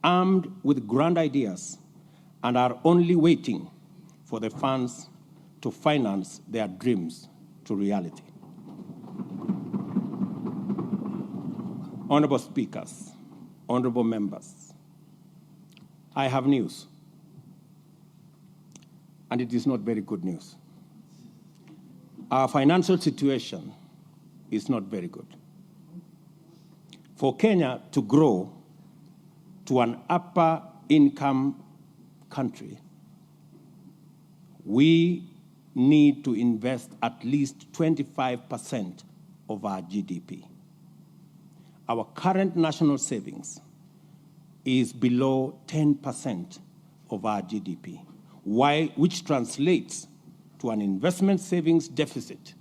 armed with grand ideas and are only waiting for the funds to finance their dreams to reality. Honorable speakers, honorable members, I have news, and it is not very good news. Our financial situation is not very good. For Kenya to grow to an upper income country, we need to invest at least 25% of our GDP. Our current national savings is below 10% of our GDP, which translates to an investment savings deficit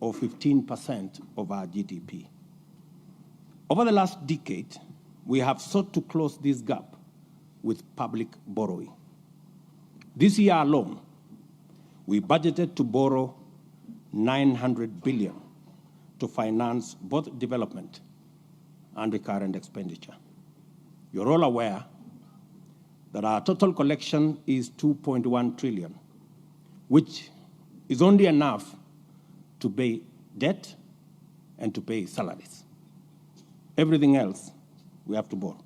of 15% of our GDP. Over the last decade, we have sought to close this gap with public borrowing. This year alone, we budgeted to borrow $900 billion to finance both development and recurrent expenditure. You're all aware that our total collection is $2.1 trillion, which is only enough to pay debt and to pay salaries. Everything else, we have to borrow.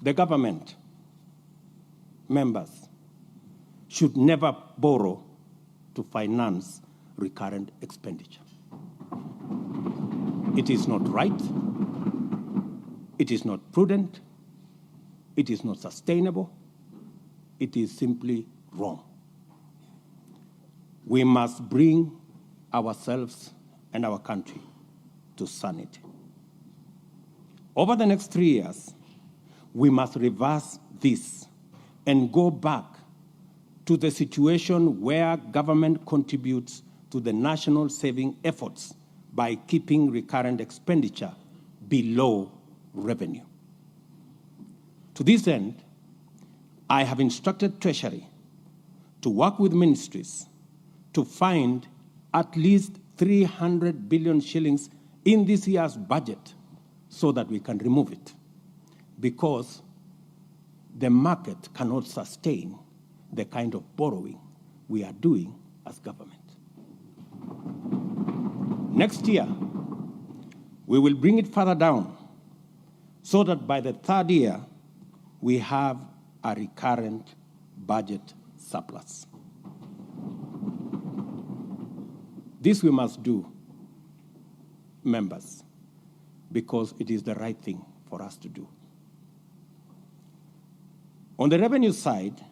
The government, members, should never borrow to finance recurrent expenditure. It is not right, it is not prudent, it is not sustainable, it is simply wrong. We must bring ourselves and our country to sanity. Over the next 3 years, we must reverse this and go back to the situation where government contributes to the national saving efforts by keeping recurrent expenditure below revenue. To this end, I have instructed Treasury to work with ministries to find at least 300 billion shillings in this year's budget so that we can remove it, because the market cannot sustain the kind of borrowing we are doing as government. Next year, we will bring it further down so that by the third year, we have a recurrent budget surplus. This we must do, members, because it is the right thing for us to do. On the revenue side,